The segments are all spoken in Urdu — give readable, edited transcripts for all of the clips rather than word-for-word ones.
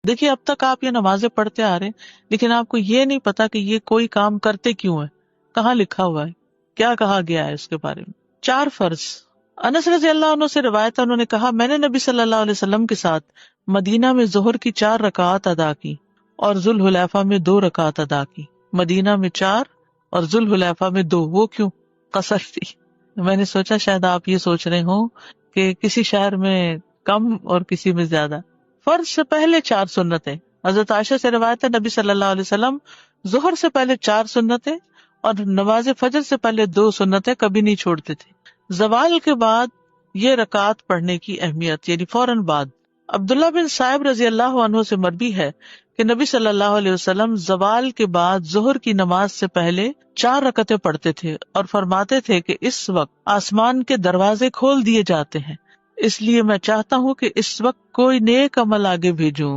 دیکھیے اب تک آپ یہ نمازیں پڑھتے آ رہے ہیں، لیکن آپ کو یہ نہیں پتا کہ یہ کوئی کام کرتے کیوں ہے، کہاں لکھا ہوا ہے، کیا کہا گیا ہے اس کے بارے میں۔ 4 فرض۔ انس رضی اللہ عنہ سے روایت ہے، انہوں نے کہا میں نے نبی صلی اللہ علیہ وسلم کے ساتھ مدینہ میں ظہر کی 4 رکعات ادا کی اور ذوالحلیفہ میں 2 رکعات ادا کی۔ مدینہ میں 4 اور ذوالحلیفہ میں 2، وہ کیوں؟ قصر تھی۔ میں نے سوچا شاید آپ یہ سوچ رہے ہوں کہ کسی شہر میں کم اور کسی میں زیادہ۔ فرض سے پہلے 4 سنتیں۔ حضرت عائشہ سے روایت ہے نبی صلی اللہ علیہ وسلم ظہر سے پہلے 4 سنتیں اور نماز فجر سے پہلے 2 سنتیں کبھی نہیں چھوڑتے تھے۔ زوال کے بعد یہ رکعت پڑھنے کی اہمیت، یعنی فوراً بعد۔ عبداللہ بن صائب رضی اللہ عنہ سے مروی ہے کہ نبی صلی اللہ علیہ وسلم زوال کے بعد ظہر کی نماز سے پہلے 4 رکعتیں پڑھتے تھے اور فرماتے تھے کہ اس وقت آسمان کے دروازے کھول دیے جاتے ہیں، اس لیے میں چاہتا ہوں کہ اس وقت کوئی نیک عمل آگے بھیجوں۔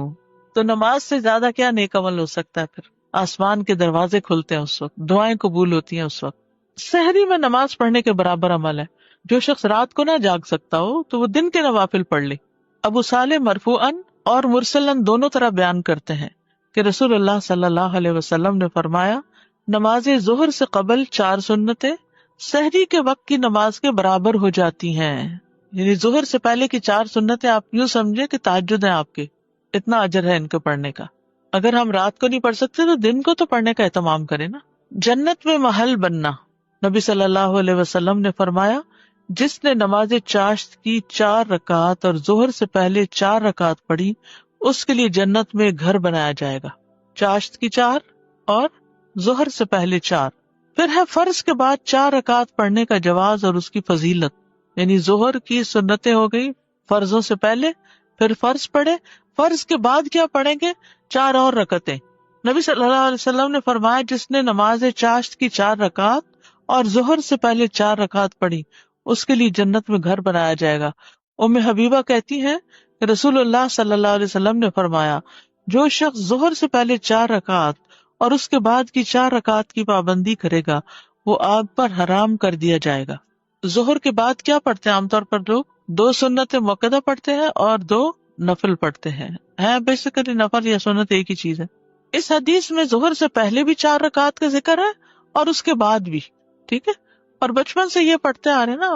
تو نماز سے زیادہ کیا نیک عمل ہو سکتا ہے؟ پھر آسمان کے دروازے کھلتے ہیں اس وقت، دعائیں قبول ہوتی ہیں اس وقت۔ سحری میں نماز پڑھنے کے برابر عمل ہے۔ جو شخص رات کو نہ جاگ سکتا ہو تو وہ دن کے نوافل پڑھ لے۔ ابو صالح مرفوعاً اور مرسلاً دونوں طرح بیان کرتے ہیں کہ رسول اللہ صلی اللہ علیہ وسلم نے فرمایا نماز ظہر سے قبل 4 سنتیں سحری کے وقت کی نماز کے برابر ہو جاتی ہیں۔ یعنی ظہر سے پہلے کی 4 سنتیں آپ یوں سمجھے کہ تہجد ہیں آپ کے، اتنا اجر ہے ان کے پڑھنے کا۔ اگر ہم رات کو نہیں پڑھ سکتے تو دن کو تو پڑھنے کا اہتمام کریں نا۔ جنت میں محل بننا، نبی صلی اللہ علیہ وسلم نے فرمایا جس نے نماز چاشت کی 4 رکعات اور ظہر سے پہلے 4 رکعات پڑھی اس کے لیے جنت میں گھر بنایا جائے گا۔ چاشت کی 4 اور ظہر سے پہلے 4۔ پھر ہے فرض کے بعد 4 رکعات پڑھنے کا جواز اور اس کی فضیلت، یعنی ظہر کی سنتیں ہو گئی فرضوں سے پہلے، پھر فرض پڑھے، فرض کے بعد کیا پڑھیں گے؟ 4 اور رکعتیں۔ نبی صلی اللہ علیہ وسلم نے فرمایا جس نے نماز چاشت کی 4 رکعات اور ظہر سے پہلے 4 رکعات پڑھی اس کے لیے جنت میں گھر بنایا جائے گا۔ ام حبیبہ کہتی ہیں کہ رسول اللہ صلی اللہ علیہ وسلم نے فرمایا جو شخص ظہر سے پہلے 4 رکعات اور اس کے بعد کی 4 رکعات کی پابندی کرے گا وہ آگ پر حرام کر دیا جائے گا۔ ظہر کے بعد کیا پڑھتے ہیں عام طور پر لوگ؟ 2 سنت مؤکدہ پڑھتے ہیں اور 2 نفل پڑھتے ہیں بیسیکلی نفل یا سنت ایک ہی چیز ہے۔ اس حدیث میں ظہر سے پہلے بھی 4 رکعات کا ذکر ہے اور اس کے بعد بھی، ٹھیک ہے۔ اور بچپن سے یہ پڑھتے آ رہے ہیں نا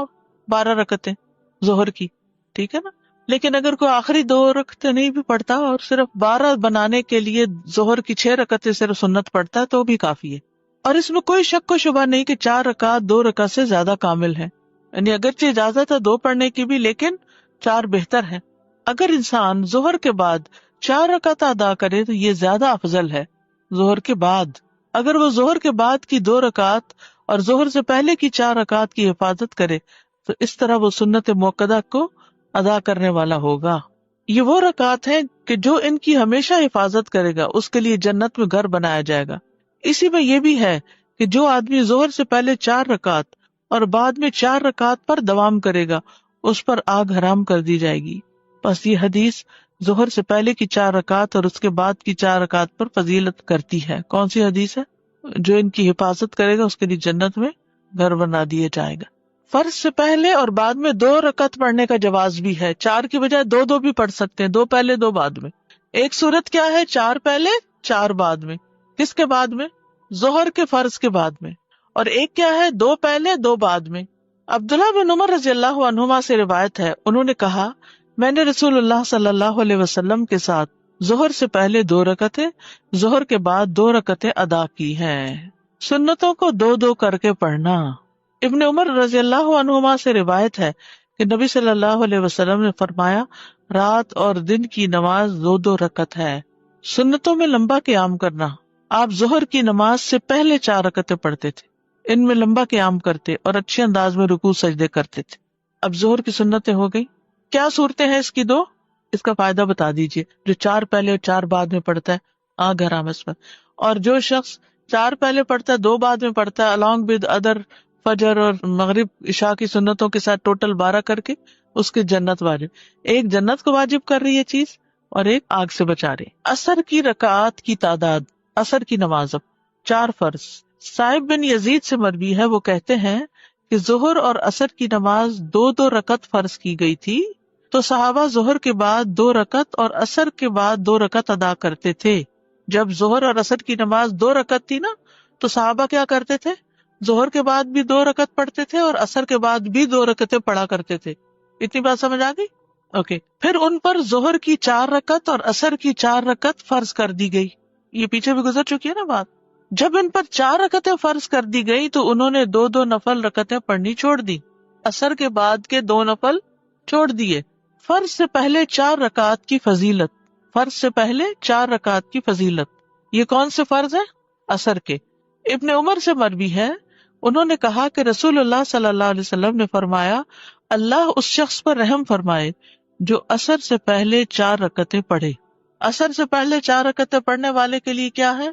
12 رکعتیں ظہر کی، ٹھیک ہے نا۔ لیکن اگر کوئی آخری 2 رکعتیں نہیں بھی پڑھتا اور صرف 12 بنانے کے لیے ظہر کی 6 رکعتیں صرف سنت پڑھتا ہے تو بھی کافی ہے۔ اور اس میں کوئی شک و شبہ نہیں کہ 4 رکعت 2 رکعت سے زیادہ کامل ہے، یعنی اگرچہ اجازت ہے 2 پڑھنے کی بھی لیکن 4 بہتر ہے۔ اگر انسان ظہر کے بعد 4 رکعت ادا کرے تو یہ زیادہ افضل ہے ظہر کے بعد۔ اگر وہ ظہر کے بعد کی 2 رکعت اور ظہر سے پہلے کی 4 رکعت کی حفاظت کرے تو اس طرح وہ سنت مؤکدہ کو ادا کرنے والا ہوگا۔ یہ وہ رکعت ہیں کہ جو ان کی ہمیشہ حفاظت کرے گا اس کے لیے جنت میں گھر بنایا جائے گا۔ اسی میں یہ بھی ہے کہ جو آدمی ظہر سے پہلے 4 رکعت اور بعد میں 4 رکعت پر دوام کرے گا اس پر آگ حرام کر دی جائے گی۔ بس یہ حدیث ظہر سے پہلے کی 4 رکعت اور اس کے بعد کی 4 رکعت پر فضیلت کرتی ہے۔ کون سی حدیث ہے؟ جو ان کی حفاظت کرے گا اس کے لیے جنت میں گھر بنا دیا جائے گا۔ فرض سے پہلے اور بعد میں 2 رکعت پڑھنے کا جواز بھی ہے، 4 کی بجائے 2 بھی پڑھ سکتے ہیں، 2 پہلے 2 بعد میں۔ ایک صورت کیا ہے؟ 4 پہلے 4 بعد میں۔ کس کے بعد میں؟ ظہر کے فرض کے بعد میں۔ اور ایک کیا ہے؟ 2 پہلے 2 بعد میں۔ عبداللہ بن عمر رضی اللہ عنہما سے روایت ہے انہوں نے کہا میں نے رسول اللہ صلی اللہ علیہ وسلم کے ساتھ ظہر سے پہلے 2 رکعتیں ظہر کے بعد 2 رکعتیں ادا کی ہیں۔ سنتوں کو 2 کر کے پڑھنا۔ ابن عمر رضی اللہ عنہما سے روایت ہے کہ نبی صلی اللہ علیہ وسلم نے فرمایا رات اور دن کی نماز 2 رکعت ہے۔ سنتوں میں لمبا قیام کرنا۔ آپ ظہر کی نماز سے پہلے 4 رکعتیں پڑھتے تھے، ان میں لمبا قیام کرتے اور اچھے انداز میں رکوع سجدے کرتے تھے۔ اب ظہر کی سنتیں ہو گئی، کیا صورتیں ہیں اس کی 2؟ اس کا فائدہ بتا دیجئے۔ جو 4 پہلے اور 4 بعد میں پڑھتا ہے آگ حرام اس پر، اور جو شخص 4 پہلے پڑھتا ہے 2 بعد میں پڑھتا ہے along with other فجر اور مغرب عشاء کی سنتوں کے ساتھ ٹوٹل 12 کر کے، اس کی جنت واجب۔ ایک جنت کو واجب کر رہی ہے چیز اور ایک آگ سے بچا رہی۔ عصر کی رکعات کی تعداد، عصر کی نماز اب 4 فرض۔ صائب بن یزید سے مروی ہے، وہ کہتے ہیں کہ ظہر اور عصر کی نماز 2 رکعت فرض کی گئی تھی تو صحابہ ظہر کے بعد 2 رکعت اور عصر کے بعد 2 رکعت ادا کرتے تھے. جب ظہر اور عصر کی نماز 2 رکعت تھی نا تو صحابہ کیا کرتے تھے؟ ظہر کے بعد بھی 2 رکعت پڑھتے تھے اور عصر کے بعد بھی 2 رکعتیں پڑھا کرتے تھے. اتنی بات سمجھ آ گئی؟ اوکے. پھر ان پر ظہر کی 4 رکعت اور عصر کی 4 رکعت فرض کر دی گئی. یہ پیچھے بھی گزر چکی ہے نا بات. جب ان پر 4 رکعتیں فرض کر دی گئی تو انہوں نے 2 نفل رکعتیں پڑھنی چھوڑ دی. عصر کے بعد کے 2 نفل چھوڑ دیے. فرض سے پہلے 4 رکعت کی فضیلت. فرض سے پہلے 4 رکعت کی فضیلت. یہ کون سے فرض ہیں؟ عصر کے. ابن عمر سے مروی ہے، انہوں نے کہا کہ رسول اللہ صلی اللہ علیہ وسلم نے فرمایا، اللہ اس شخص پر رحم فرمائے جو عصر سے پہلے 4 رکعتیں پڑھے. عصر سے پہلے 4 رکعتیں پڑھنے والے کے لیے کیا ہے؟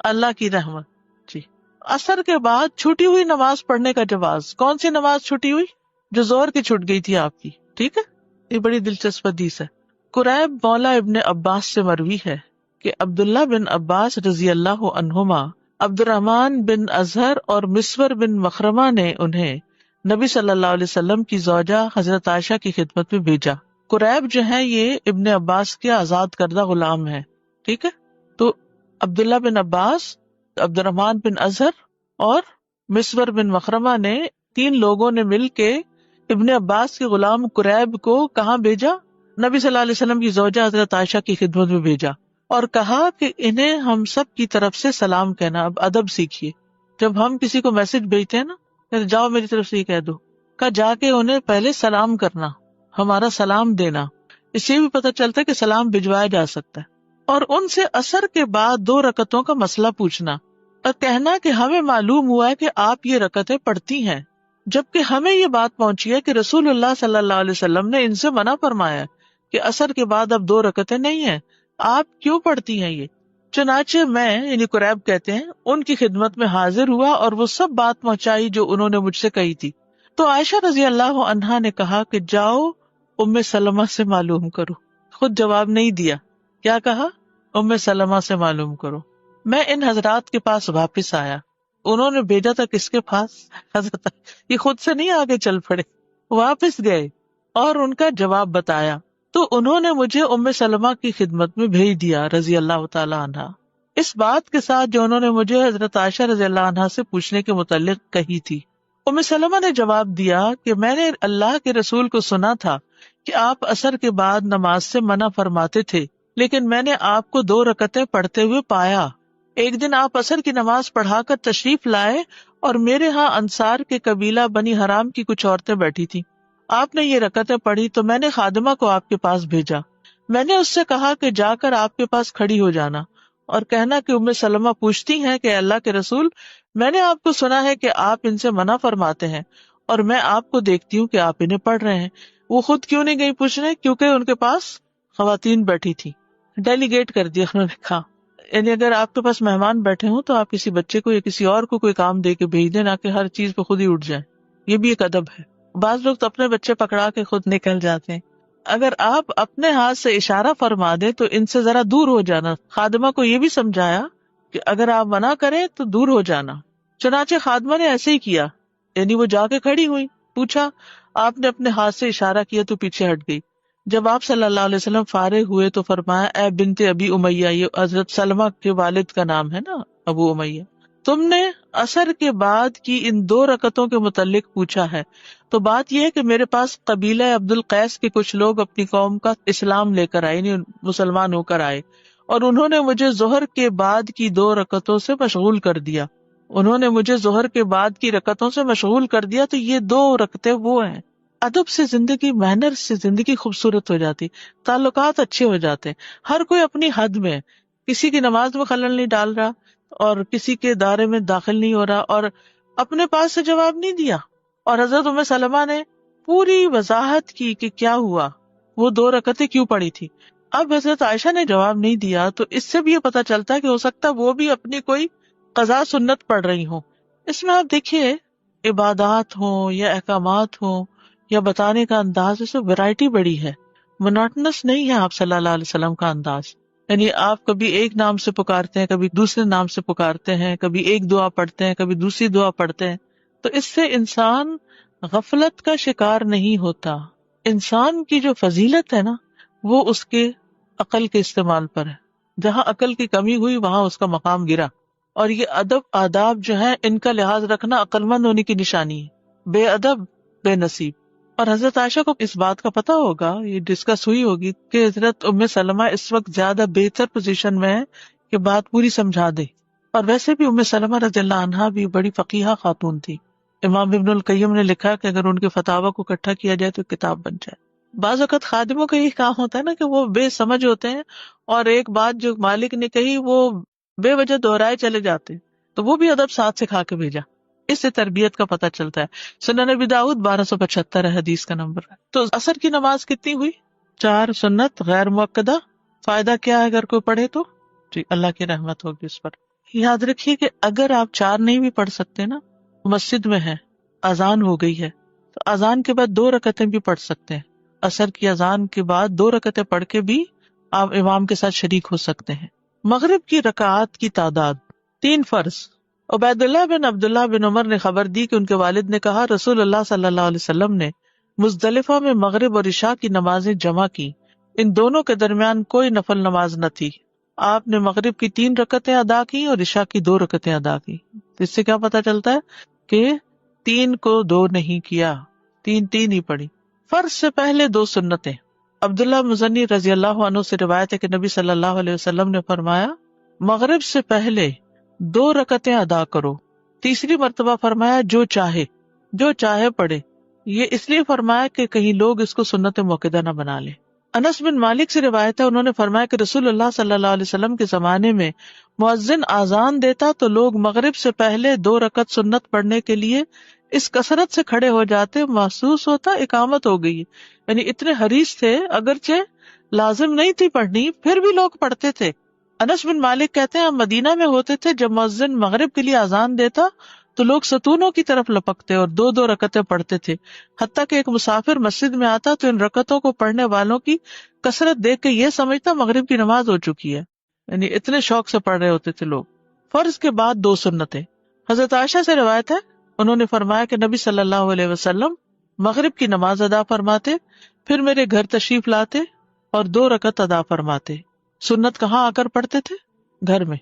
اللہ کی رحمت. جی. عصر کے بعد چھوٹی ہوئی نماز پڑھنے کا جواز. کون سی نماز چھوٹی ہوئی؟ جو ظہر کی چھوٹ گئی تھی آپ کی. ٹھیک ہے، یہ بڑی دلچسپ حدیث ہے. قریب مولا ابن عباس سے مروی ہے کہ عبداللہ بن عباس رضی اللہ عنہما عبد الرحمن بن اظہر اور مسور بن مخرمہ نے انہیں نبی صلی اللہ علیہ وسلم کی زوجہ حضرت عائشہ کی خدمت میں بھیجا. قریب جو ہے یہ ابن عباس کے آزاد کردہ غلام ہے. ٹھیک ہے، تو عبداللہ بن عباس، عبد الرحمن بن اظہر اور مسور بن مخرمہ نے 3 لوگوں نے مل کے ابن عباس کے غلام قریب کو کہاں بھیجا؟ نبی صلی اللہ علیہ وسلم کی زوجہ حضرت عائشہ کی خدمت میں بھیجا اور کہا کہ انہیں ہم سب کی طرف سے سلام کہنا. اب ادب سیکھیے. جب ہم کسی کو میسج بھیجتے ہیں نا، کہ جاؤ میری طرف سے یہ کہہ دو، کہ جا کے انہیں پہلے سلام کرنا، ہمارا سلام دینا. اس سے بھی پتہ چلتا ہے کہ سلام بھجوایا جا سکتا ہے. اور ان سے عصر کے بعد 2 رکعتوں کا مسئلہ پوچھنا اور کہنا کہ ہمیں معلوم ہوا ہے کہ آپ یہ رکعتیں پڑھتی ہیں، جبکہ ہمیں یہ بات پہنچی ہے کہ رسول اللہ صلی اللہ علیہ وسلم نے ان سے منع فرمایا کہ عصر کے بعد اب 2 رکعتیں نہیں ہیں، آپ کیوں پڑھتی ہیں یہ؟ چنانچہ میں، یعنی قریب کہتے ہیں، ان کی خدمت میں حاضر ہوا اور وہ سب بات پہنچائی جو انہوں نے مجھ سے کہی تھی. تو عائشہ رضی اللہ عنہا نے کہا کہ جاؤ ام سلمہ سے معلوم کرو. خود جواب نہیں دیا، کیا کہا؟ ام سلمہ سے معلوم کرو. میں ان حضرات کے پاس واپس آیا. انہوں نے بھیجا تھا کس کے پاس؟ حضرت. یہ خود سے نہیں آگے چل پڑے، واپس گئے اور ان کا جواب بتایا. تو انہوں نے مجھے ام سلمہ کی خدمت میں بھیج دیا رضی اللہ تعالی عنہ، اس بات کے ساتھ جو انہوں نے مجھے حضرت عائشہ رضی اللہ عنہ سے پوچھنے کے متعلق کہی تھی. ام سلمہ نے جواب دیا کہ میں نے اللہ کے رسول کو سنا تھا کہ آپ عصر کے بعد نماز سے منع فرماتے تھے، لیکن میں نے آپ کو 2 رکعتیں پڑھتے ہوئے پایا. ایک دن آپ عصر کی نماز پڑھا کر تشریف لائے اور میرے ہاں انصار کے قبیلہ بنی حرام کی کچھ عورتیں بیٹھی تھی. آپ نے یہ رکعتیں پڑھی تو میں نے خادمہ کو آپ کے پاس بھیجا. میں نے اس سے کہا کہ جا کر آپ کے پاس کھڑی ہو جانا اور کہنا کہ ام سلمہ پوچھتی ہیں کہ اللہ کے رسول، میں نے آپ کو سنا ہے کہ آپ ان سے منع فرماتے ہیں اور میں آپ کو دیکھتی ہوں کہ آپ انہیں پڑھ رہے ہیں. وہ خود کیوں نہیں گئی پوچھنے؟ کیونکہ ان کے پاس خواتین بیٹھی تھی. ڈیلیگیٹ کر دیا انہوں نے کہا. یعنی اگر آپ کے پاس مہمان بیٹھے ہوں تو آپ کسی بچے کو یا کسی اور کو کوئی کام دے کے بھیج دیں، نہ کہ ہر چیز پہ خود ہی اٹھ جائیں. یہ بھی ایک ادب ہے. بعض لوگ تو اپنے بچے پکڑا کے خود نکل جاتے ہیں. اگر آپ اپنے ہاتھ سے اشارہ فرما دیں تو ان سے ذرا دور ہو جانا. خادمہ کو یہ بھی سمجھایا کہ اگر آپ منع کریں تو دور ہو جانا. چنانچہ خادمہ نے ایسے ہی کیا، یعنی وہ جا کے کھڑی ہوئی. پوچھا، آپ نے اپنے ہاتھ سے اشارہ کیا تو پیچھے ہٹ گئی. جب آپ صلی اللہ علیہ وسلم فارغ ہوئے تو فرمایا، اے بنت ابی امیہ، یہ حضرت سلمہ کے والد کا نام ہے نا، ابو امیہ، تم نے عصر کے بعد کی ان 2 رکعتوں کے متعلق پوچھا ہے تو بات یہ ہے کہ میرے پاس قبیلہ عبد القیس کے کچھ لوگ اپنی قوم کا اسلام لے کر آئے، یعنی مسلمان ہو کر آئے، اور انہوں نے مجھے ظہر کے بعد کی 2 رکعتوں سے مشغول کر دیا. انہوں نے مجھے ظہر کے بعد کی رکعتوں سے مشغول کر دیا. تو یہ 2 رکعتیں وہ ہیں. ادب سے زندگی، مینر سے زندگی خوبصورت ہو جاتی، تعلقات اچھے ہو جاتے ہیں. ہر کوئی اپنی حد میں ہے، کسی کی نماز میں خلل نہیں ڈال رہا اور کسی کے دائرے میں داخل نہیں ہو رہا، اور اپنے پاس سے جواب نہیں دیا. اور حضرت ام سلمہ نے پوری وضاحت کی کہ کیا ہوا، وہ 2 رکعتیں کیوں پڑھی تھی. اب حضرت عائشہ نے جواب نہیں دیا تو اس سے بھی یہ پتا چلتا ہے کہ ہو سکتا ہے وہ بھی اپنی کوئی قضا سنت پڑھ رہی ہوں. اس میں آپ دیکھیے، عبادات ہوں یا احکامات ہوں یا بتانے کا انداز، اس میں ویرائٹی بڑی ہے. مونوٹنس نہیں ہے آپ صلی اللہ علیہ وسلم کا انداز. یعنی آپ کبھی ایک نام سے پکارتے ہیں، کبھی دوسرے نام سے پکارتے ہیں، کبھی ایک دعا پڑھتے ہیں، کبھی دوسری دعا پڑھتے ہیں. تو اس سے انسان غفلت کا شکار نہیں ہوتا، انسان کی جو فضیلت ہے نا وہ اس کے عقل کے استعمال پر ہے. جہاں عقل کی کمی ہوئی وہاں اس کا مقام گرا. اور یہ ادب آداب جو ہے ان کا لحاظ رکھنا عقل مند ہونے کی نشانی ہے. بے ادب بے نصیب. اور حضرت عائشہ کو اس بات کا پتا ہوگا, یہ ڈسکس ہوئی ہوگی کہ حضرت ام سلمہ اس وقت زیادہ بہتر پوزیشن میں ہے کہ بات پوری سمجھا دے. اور ویسے بھی ام سلمہ رضی اللہ عنہا بھی بڑی فقیہہ خاتون تھی. امام ابن القیم نے لکھا کہ اگر ان کے فتاوی کو اکٹھا کیا جائے تو کتاب بن جائے. بعض اوقات خادموں کا یہی کام ہوتا ہے نا کہ وہ بے سمجھ ہوتے ہیں اور ایک بات جو مالک نے کہی وہ بے وجہ دہرائے چلے جاتے ہیں, تو وہ بھی ادب ساتھ سکھا کے بھیجا. اس سے تربیت کا پتہ چلتا ہے. سنن ابی داؤد 1275 ہے حدیث کا نمبر. تو عصر کی نماز کتنی ہوئی؟ 4 سنت غیر مؤکدہ. فائدہ کیا ہے اگر کوئی پڑھے تو؟ جی اللہ کی رحمت ہوگی اس پر. یاد رکھیے کہ اگر آپ 4 نہیں بھی پڑھ سکتے نا, مسجد میں ہے, اذان ہو گئی ہے, تو اذان کے بعد 2 رکعتیں بھی پڑھ سکتے ہیں. عصر کی اذان کے بعد 2 رکعتیں پڑھ کے بھی آپ امام کے ساتھ شریک ہو سکتے ہیں. مغرب کی رکعات کی تعداد 3 فرض. عبید اللہ بن عبداللہ بن عمر نے خبر دی کہ ان کے والد نے کہا رسول اللہ صلی اللہ علیہ وسلم نے مزدلفہ میں مغرب اور عشاء کی نمازیں جمع کی. ان دونوں کے درمیان کوئی نفل نماز نہ تھی. آپ نے مغرب کی 3 رکعتیں ادا کی اور عشاء کی 2 رکعتیں ادا کی. اس سے کیا پتا چلتا ہے کہ 3 کو 2 نہیں کیا, 3 ہی پڑھی. فرض سے پہلے 2 سنتیں. عبداللہ مزنی رضی اللہ عنہ سے روایت ہے کہ نبی صلی اللہ علیہ وسلم نے فرمایا مغرب سے پہلے 2 رکعتیں ادا کرو. تیسری مرتبہ فرمایا جو چاہے پڑھے. یہ اس لیے فرمایا کہ کہیں لوگ اس کو سنت موقدہ نہ بنا لیں. انس بن مالک سے روایت ہے, انہوں نے فرمایا کہ رسول اللہ صلی اللہ علیہ وسلم کے زمانے میں مؤذن آذان دیتا تو لوگ مغرب سے پہلے 2 رکعت سنت پڑھنے کے لیے اس کثرت سے کھڑے ہو جاتے, محسوس ہوتا اقامت ہو گئی. یعنی اتنے حریص تھے, اگرچہ لازم نہیں تھی پڑھنی پھر بھی لوگ پڑھتے تھے. انس بن مالک کہتے ہیں ہم مدینہ میں ہوتے تھے, جب مؤذن مغرب کے لیے آذان دیتا تو لوگ ستونوں کی طرف لپکتے اور 2 رکعتیں پڑھتے تھے, حتیٰ کہ ایک مسافر مسجد میں آتا تو ان رکعتوں کو پڑھنے والوں کی کثرت دیکھ کے یہ سمجھتا مغرب کی نماز ہو چکی ہے. یعنی اتنے شوق سے پڑھ رہے ہوتے تھے لوگ. فرض کے بعد 2 سنتیں. حضرت عائشہ سے روایت ہے, انہوں نے فرمایا کہ نبی صلی اللہ علیہ وسلم مغرب کی نماز ادا فرماتے, پھر میرے گھر تشریف لاتے اور 2 رکعت ادا فرماتے. سنت کہاں آ کر پڑھتے تھے؟ گھر میں.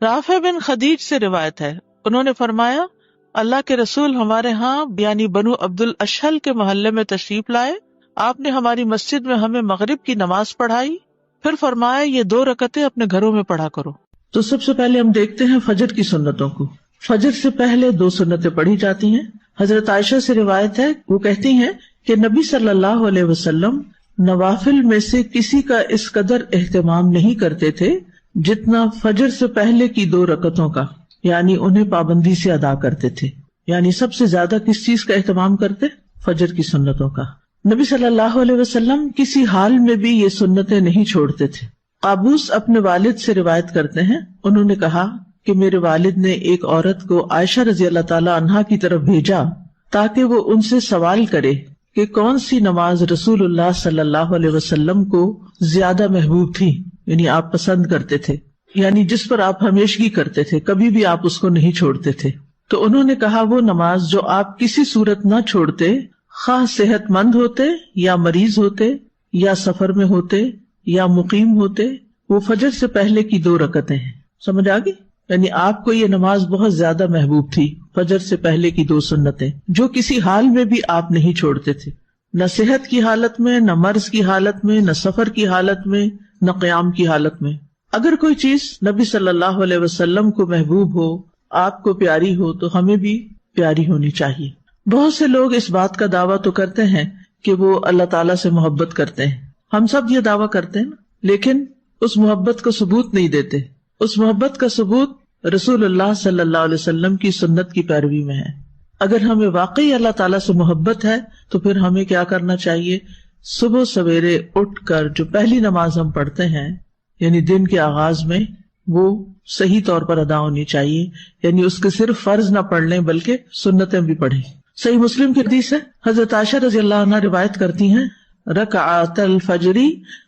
رافع بن خدیج سے روایت ہے, انہوں نے فرمایا اللہ کے رسول ہمارے ہاں یعنی بنو عبد الاشہل کے محلے میں تشریف لائے. آپ نے ہماری مسجد میں ہمیں مغرب کی نماز پڑھائی, پھر فرمایا یہ 2 رکعتیں اپنے گھروں میں پڑھا کرو. تو سب سے پہلے ہم دیکھتے ہیں فجر کی سنتوں کو. فجر سے پہلے 2 سنتیں پڑھی جاتی ہیں. حضرت عائشہ سے روایت ہے, وہ کہتی ہیں کہ نبی صلی اللہ علیہ وسلم نوافل میں سے کسی کا اس قدر اہتمام نہیں کرتے تھے جتنا فجر سے پہلے کی 2 رکعتوں کا, یعنی انہیں پابندی سے ادا کرتے تھے. یعنی سب سے زیادہ کس چیز کا اہتمام کرتے؟ فجر کی سنتوں کا. نبی صلی اللہ علیہ وسلم کسی حال میں بھی یہ سنتیں نہیں چھوڑتے تھے. قابوس اپنے والد سے روایت کرتے ہیں, انہوں نے کہا کہ میرے والد نے ایک عورت کو عائشہ رضی اللہ تعالی عنہا کی طرف بھیجا تاکہ وہ ان سے سوال کرے کہ کون سی نماز رسول اللہ صلی اللہ علیہ وسلم کو زیادہ محبوب تھی, یعنی آپ پسند کرتے تھے, یعنی جس پر آپ ہمیشگی کرتے تھے, کبھی بھی آپ اس کو نہیں چھوڑتے تھے. تو انہوں نے کہا وہ نماز جو آپ کسی صورت نہ چھوڑتے, خواہ صحت مند ہوتے یا مریض ہوتے یا سفر میں ہوتے یا مقیم ہوتے, وہ فجر سے پہلے کی 2 رکعتیں ہیں. سمجھ آ گئی؟ یعنی آپ کو یہ نماز بہت زیادہ محبوب تھی, فجر سے پہلے کی 2 سنتیں جو کسی حال میں بھی آپ نہیں چھوڑتے تھے, نہ صحت کی حالت میں, نہ مرض کی حالت میں, نہ سفر کی حالت میں, نہ قیام کی حالت میں. اگر کوئی چیز نبی صلی اللہ علیہ وسلم کو محبوب ہو, آپ کو پیاری ہو, تو ہمیں بھی پیاری ہونی چاہیے. بہت سے لوگ اس بات کا دعویٰ تو کرتے ہیں کہ وہ اللہ تعالیٰ سے محبت کرتے ہیں. ہم سب یہ دعویٰ کرتے ہیں, لیکن اس محبت کو ثبوت نہیں دیتے. اس محبت کا ثبوت رسول اللہ صلی اللہ علیہ وسلم کی سنت کی پیروی میں ہے. اگر ہمیں واقعی اللہ تعالیٰ سے محبت ہے تو پھر ہمیں کیا کرنا چاہیے؟ صبح سویرے اٹھ کر جو پہلی نماز ہم پڑھتے ہیں, یعنی دن کے آغاز میں, وہ صحیح طور پر ادا ہونی چاہیے. یعنی اس کے صرف فرض نہ پڑھ لیں بلکہ سنتیں بھی پڑھیں. صحیح مسلم کی حدیث ہے, حضرت عائشہ رضی اللہ عنہا روایت کرتی ہیں رکعت الفجر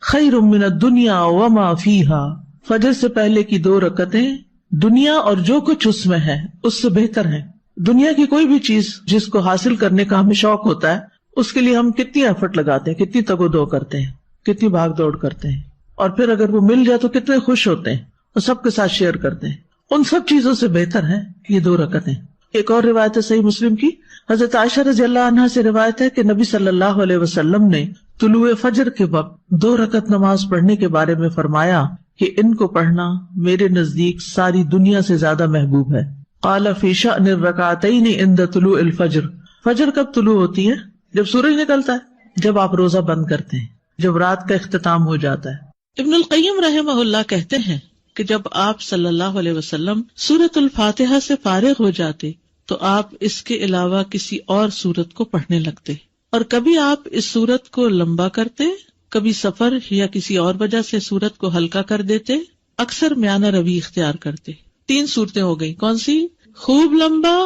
خیر من الدنیا وما فیہا, فجر سے پہلے کی 2 رکعتیں دنیا اور جو کچھ اس میں ہے اس سے بہتر ہیں. دنیا کی کوئی بھی چیز جس کو حاصل کرنے کا ہمیں شوق ہوتا ہے, اس کے لیے ہم کتنی ایفرٹ لگاتے ہیں، کتنی تگ و دو کرتے ہیں، کتنی بھاگ دوڑ کرتے ہیں، اور پھر اگر وہ مل جائے تو کتنے خوش ہوتے ہیں اور سب کے ساتھ شیئر کرتے ہیں. ان سب چیزوں سے بہتر ہے یہ 2 رکعتیں. ایک اور روایت ہے صحیح مسلم کی، حضرت عائشہ رضی اللہ عنہا سے روایت ہے کہ نبی صلی اللہ علیہ وسلم نے طلوع فجر کے وقت 2 رکعت نماز پڑھنے کے بارے میں فرمایا کہ ان کو پڑھنا میرے نزدیک ساری دنیا سے زیادہ محبوب ہے. قال فی شأن الرکعتین عند طلوع الفجر. فجر کب طلوع ہوتی ہے؟ جب سورج نکلتا ہے، جب آپ روزہ بند کرتے ہیں، جب رات کا اختتام ہو جاتا ہے. ابن القیم رحمہ اللہ کہتے ہیں کہ جب آپ صلی اللہ علیہ وسلم سورۃ الفاتحہ سے فارغ ہو جاتے تو آپ اس کے علاوہ کسی اور سورت کو پڑھنے لگتے، اور کبھی آپ اس سورت کو لمبا کرتے، کبھی سفر یا کسی اور وجہ سے سورت کو ہلکا کر دیتے، اکثر میانہ روی اختیار کرتے. 3 صورتیں ہو گئی، کون سی؟ خوب لمبا،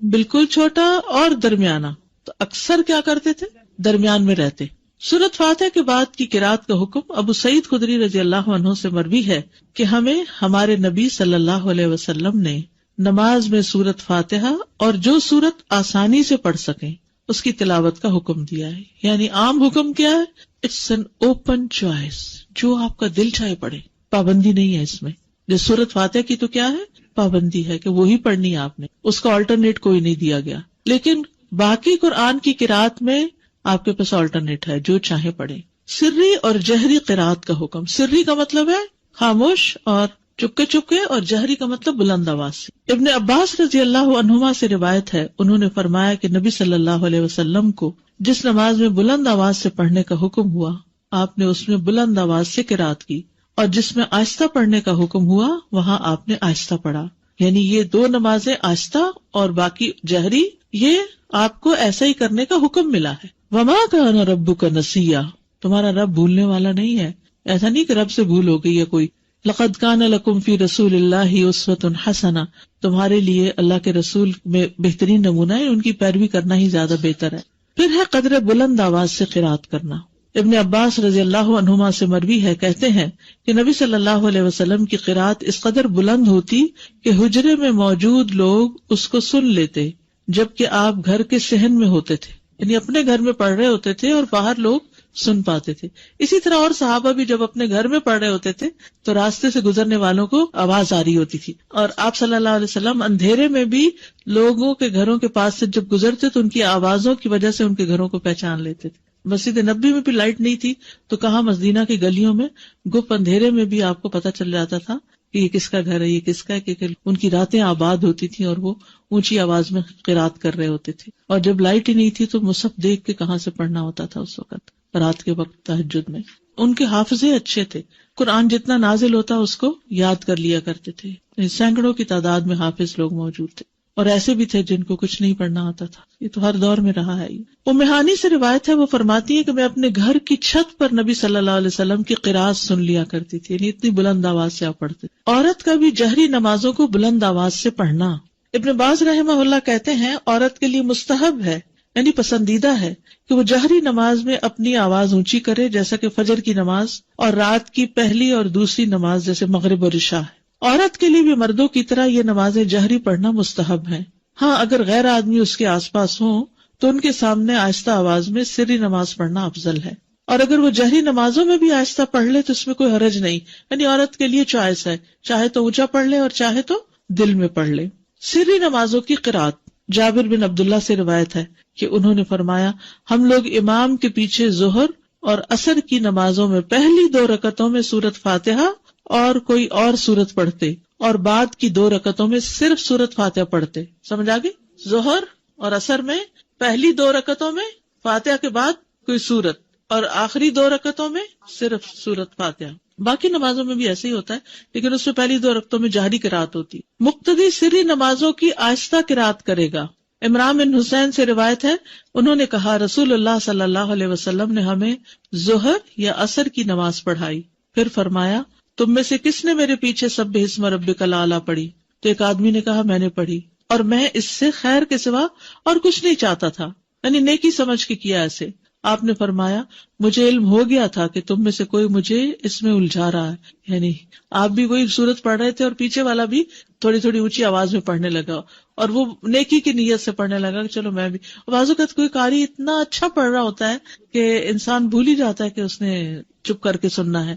بالکل چھوٹا اور درمیانہ. تو اکثر کیا کرتے تھے؟ درمیان میں رہتے. سورۃ فاتحہ کے بعد کی قرات کا حکم ابو سعید خدری رضی اللہ عنہ سے مروی ہے کہ ہمیں ہمارے نبی صلی اللہ علیہ وسلم نے نماز میں سورۃ فاتحہ اور جو سورت آسانی سے پڑھ سکیں اس کی تلاوت کا حکم دیا ہے. یعنی عام حکم کیا ہے؟ اٹس این اوپن چوائس، جو آپ کا دل چاہے پڑھے، پابندی نہیں ہے اس میں. جو سورۃ فاتحہ کی تو کیا ہے؟ پابندی ہے کہ وہی پڑھنی ہے آپ نے، اس کا آلٹرنیٹ کوئی نہیں دیا گیا. لیکن باقی قرآن کی قرات میں آپ کے پاس آلٹرنیٹ ہے، جو چاہے پڑھے. سری اور جہری قرات کا حکم. سری کا مطلب ہے خاموش اور چپکے چپکے، اور جہری کا مطلب بلند آواز سے. ابن عباس رضی اللہ عنہما سے روایت ہے، انہوں نے فرمایا کہ نبی صلی اللہ علیہ وسلم کو جس نماز میں بلند آواز سے پڑھنے کا حکم ہوا آپ نے اس میں بلند آواز سے قرات کی، اور جس میں آہستہ پڑھنے کا حکم ہوا وہاں آپ نے آہستہ پڑھا. یعنی یہ 2 نمازیں آہستہ اور باقی جہری، یہ آپ کو ایسا ہی کرنے کا حکم ملا ہے. وما کان ربک نسیا، تمہارا رب بھولنے والا نہیں ہے. ایسا نہیں کہ رب سے بھول ہو گئی ہے کوئی. لقد کان لکم فی رسول اللہ اسوۃ حسنہ، تمہارے لیے اللہ کے رسول میں بہترین نمونہ ہے، ان کی پیروی کرنا ہی زیادہ بہتر ہے. پھر ہے قدر بلند آواز سے قرات کرنا. ابن عباس رضی اللہ عنہما سے مروی ہے، کہتے ہیں کہ نبی صلی اللہ علیہ وسلم کی قرات اس قدر بلند ہوتی کہ حجرے میں موجود لوگ اس کو سن لیتے، جبکہ آپ گھر کے صحن میں ہوتے تھے. یعنی اپنے گھر میں پڑھ رہے ہوتے تھے اور باہر لوگ سن پاتے تھے. اسی طرح اور صحابہ بھی جب اپنے گھر میں پڑھ رہے ہوتے تھے تو راستے سے گزرنے والوں کو آواز آ رہی ہوتی تھی. اور آپ صلی اللہ علیہ وسلم اندھیرے میں بھی لوگوں کے گھروں کے پاس سے جب گزرتے تو ان کی آوازوں کی وجہ سے ان کے گھروں کو پہچان لیتے تھے. مسجد نبوی میں بھی لائٹ نہیں تھی تو کہاں مدینہ کی گلیوں میں گپ اندھیرے میں بھی آپ کو پتہ چل جاتا تھا کہ یہ کس کا گھر ہے، یہ کس کا ہے، کہ ان کی راتیں آباد ہوتی تھیں اور وہ اونچی آواز میں قرات کر رہے ہوتے تھے. اور جب لائٹ ہی نہیں تھی تو مصحف دیکھ کے کہاں سے پڑھنا ہوتا تھا اس وقت رات کے وقت تہجد میں. ان کے حافظے اچھے تھے، قرآن جتنا نازل ہوتا اس کو یاد کر لیا کرتے تھے. سینکڑوں کی تعداد میں حافظ لوگ موجود تھے، اور ایسے بھی تھے جن کو کچھ نہیں پڑھنا آتا تھا. یہ تو ہر دور میں رہا ہے. ام ہانی سے روایت ہے، وہ فرماتی ہے کہ میں اپنے گھر کی چھت پر نبی صلی اللہ علیہ وسلم کی قرات سن لیا کرتی تھی. یعنی اتنی بلند آواز سے آپ پڑھتے. عورت کا بھی جہری نمازوں کو بلند آواز سے پڑھنا. ابن باز رحمہ اللہ کہتے ہیں عورت کے لیے مستحب ہے، یعنی پسندیدہ ہے کہ وہ جہری نماز میں اپنی آواز اونچی کرے، جیسا کہ فجر کی نماز اور رات کی پہلی اور دوسری نماز جیسے مغرب اور عشاء ہے. عورت کے لیے بھی مردوں کی طرح یہ نمازیں جہری پڑھنا مستحب ہیں. ہاں اگر غیر آدمی اس کے آس پاس ہوں تو ان کے سامنے آہستہ آواز میں سری نماز پڑھنا افضل ہے. اور اگر وہ جہری نمازوں میں بھی آہستہ پڑھ لے تو اس میں کوئی حرج نہیں. یعنی عورت کے لیے چوائس ہے، چاہے تو اونچا پڑھ لے اور چاہے تو دل میں پڑھ لے. سری نمازوں کی قرات. جابر بن عبداللہ سے روایت ہے کہ انہوں نے فرمایا ہم لوگ امام کے پیچھے ظہر اور عصر کی نمازوں میں پہلی 2 رکعتوں میں سورت فاتحہ اور کوئی اور سورت پڑھتے، اور بعد کی 2 رکعتوں میں صرف سورت فاتحہ پڑھتے. سمجھ آگے؟ ظہر اور عصر میں پہلی 2 رکعتوں میں فاتحہ کے بعد کوئی سورت، اور آخری 2 رکعتوں میں صرف سورت فاتحہ. باقی نمازوں میں بھی ایسے ہی ہوتا ہے، لیکن اس میں پہلی 2 رکعتوں میں جہری قرات ہوتی. مقتدی سری نمازوں کی آہستہ قرات کرے گا. عمران بن حسین سے روایت ہے، انہوں نے کہا رسول اللہ صلی اللہ علیہ وسلم نے ہمیں ظہر یا عصر کی نماز پڑھائی، پھر فرمایا تم میں سے کس نے میرے پیچھے سبح اسم ربک الاعلی پڑھی؟ تو ایک آدمی نے کہا میں نے پڑھی، اور میں اس سے خیر کے سوا اور کچھ نہیں چاہتا تھا. یعنی نیکی سمجھ کے کیا ایسے. آپ نے فرمایا مجھے علم ہو گیا تھا کہ تم میں سے کوئی مجھے اس میں الجھا رہا ہے، یعنی آپ بھی وہی سورت پڑھ رہے تھے اور پیچھے والا بھی تھوڑی تھوڑی اونچی آواز میں پڑھنے لگا اور وہ نیکی کی نیت سے پڑھنے لگا کہ چلو میں بھی. بعض اوقات کوئی قاری اتنا اچھا پڑھ رہا ہوتا ہے کہ انسان بھول ہی جاتا ہے کہ اس نے چپ کر کے سننا ہے،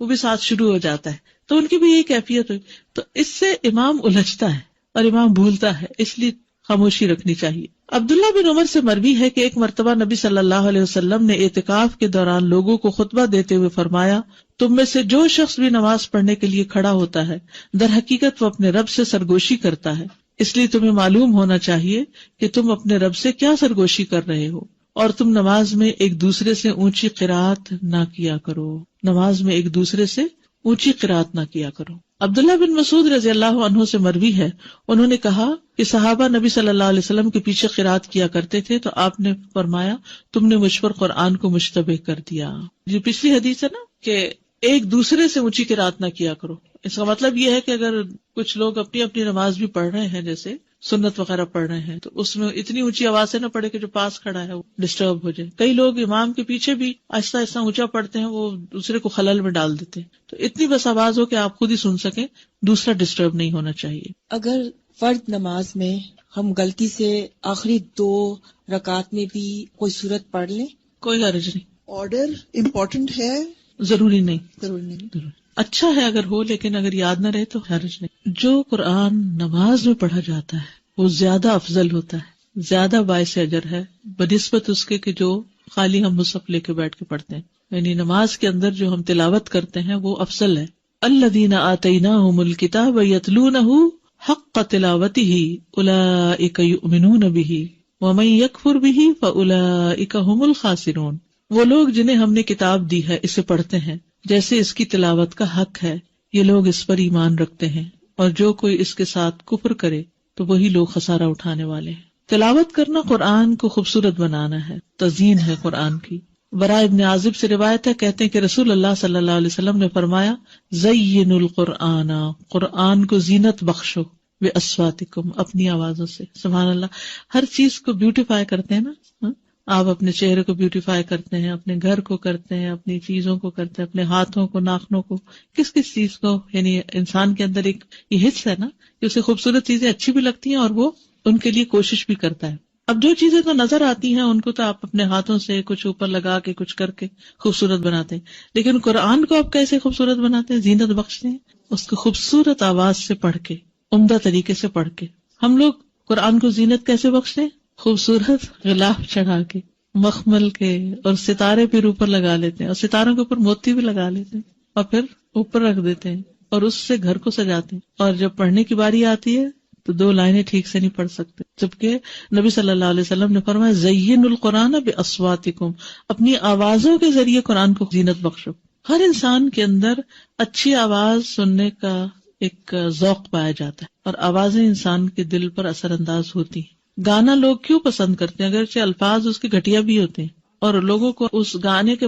وہ بھی ساتھ شروع ہو جاتا ہے. تو ان کی بھی یہی کیفیت ہوئی. تو اس سے امام الجھتا ہے اور امام بھولتا ہے، اس لیے خاموشی رکھنی چاہیے. عبداللہ بن عمر سے مروی ہے کہ ایک مرتبہ نبی صلی اللہ علیہ وسلم نے اعتکاف کے دوران لوگوں کو خطبہ دیتے ہوئے فرمایا تم میں سے جو شخص بھی نماز پڑھنے کے لیے کھڑا ہوتا ہے در حقیقت وہ اپنے رب سے سرگوشی کرتا ہے، اس لیے تمہیں معلوم ہونا چاہیے کہ تم اپنے رب سے کیا سرگوشی کر رہے ہو، اور تم نماز میں ایک دوسرے سے اونچی قرات نہ کیا کرو. نماز میں ایک دوسرے سے اونچی قرات نہ کیا کرو. عبداللہ بن مسعود رضی اللہ عنہ سے مروی ہے، انہوں نے کہا کہ صحابہ نبی صلی اللہ علیہ وسلم کے پیچھے قرات کیا کرتے تھے تو آپ نے فرمایا تم نے مجھ پر قرآن کو مشتبہ کر دیا. یہ پچھلی حدیث ہے نا کہ ایک دوسرے سے اونچی قرات نہ کیا کرو. اس کا مطلب یہ ہے کہ اگر کچھ لوگ اپنی اپنی نماز بھی پڑھ رہے ہیں، جیسے سنت وغیرہ پڑھ رہے ہیں، تو اس میں اتنی اونچی آواز سے نہ پڑھے کہ جو پاس کھڑا ہے وہ ڈسٹرب ہو جائے. کئی لوگ امام کے پیچھے بھی آہستہ آہستہ اونچا پڑھتے ہیں، وہ دوسرے کو خلل میں ڈال دیتے ہیں. تو اتنی بس آواز ہو کہ آپ خود ہی سن سکیں، دوسرا ڈسٹرب نہیں ہونا چاہیے. اگر فرض نماز میں ہم غلطی سے آخری 2 رکعت میں بھی کوئی سورت پڑھ لیں، کوئی حرج نہیں. آرڈر امپورٹنٹ ہے، ضروری نہیں. ضروری نہیں. اچھا ہے اگر ہو، لیکن اگر یاد نہ رہے تو حرج نہیں. جو قرآن نماز میں پڑھا جاتا ہے وہ زیادہ افضل ہوتا ہے، زیادہ باعث اجر ہے بنسبت اس کے کہ جو خالی ہم مصحف لے کے بیٹھ کے پڑھتے ہیں. یعنی نماز کے اندر جو ہم تلاوت کرتے ہیں وہ افضل ہے. الذین آتیناہم الکتاب یتلونہ حق تلاوتہ اولئک یؤمنون بہ ومن یکفر بہ فاولئک ھم الخاسرون. وہ لوگ جنہیں ہم نے کتاب دی ہے اسے پڑھتے ہیں جیسے اس کی تلاوت کا حق ہے، یہ لوگ اس پر ایمان رکھتے ہیں، اور جو کوئی اس کے ساتھ کفر کرے تو وہی لوگ خسارہ اٹھانے والے ہیں. تلاوت کرنا قرآن کو خوبصورت بنانا ہے، تزیین ہے قرآن کی. براء ابن عازب سے روایت ہے، کہتے ہیں کہ رسول اللہ صلی اللہ علیہ وسلم نے فرمایا زینوا القرآن، قرآن کو زینت بخشو باصواتکم، اپنی آوازوں سے. سبحان اللہ، ہر چیز کو بیوٹیفائی کرتے ہیں نا. آپ اپنے چہرے کو بیوٹیفائی کرتے ہیں، اپنے گھر کو کرتے ہیں، اپنی چیزوں کو کرتے ہیں، اپنے ہاتھوں کو، ناخنوں کو، کس کس چیز کو. یعنی انسان کے اندر ایک یہ حص ہے نا کہ اسے خوبصورت چیزیں اچھی بھی لگتی ہیں اور وہ ان کے لیے کوشش بھی کرتا ہے. اب جو چیزیں تو نظر آتی ہیں ان کو تو آپ اپنے ہاتھوں سے کچھ اوپر لگا کے کچھ کر کے خوبصورت بناتے ہیں، لیکن قرآن کو آپ کیسے خوبصورت بناتے ہیں؟ زینت بخشتے ہیں اس کو خوبصورت آواز سے پڑھ کے، عمدہ طریقے سے پڑھ کے. ہم لوگ قرآن کو زینت کیسے بخشتے ہیں؟ خوبصورت غلاف چڑھا کے، مخمل کے، اور ستارے پھر اوپر لگا لیتے ہیں، اور ستاروں کے اوپر موتی بھی لگا لیتے ہیں اور پھر اوپر رکھ دیتے ہیں اور اس سے گھر کو سجاتے ہیں. اور جب پڑھنے کی باری آتی ہے تو 2 لائنیں ٹھیک سے نہیں پڑھ سکتے، جبکہ نبی صلی اللہ علیہ وسلم نے فرمایا زینوا القرآن باصواتکم، اپنی آوازوں کے ذریعے قرآن کو زینت بخشو. ہر انسان کے اندر اچھی آواز سننے کا ایک ذوق پایا جاتا ہے، اور آوازیں انسان کے دل پر اثر انداز ہوتی ہیں. گانا لوگ کیوں پسند کرتے ہیں؟ اگرچہ الفاظ اس کے گھٹیا بھی ہوتے ہیں اور لوگوں کو اس گانے کے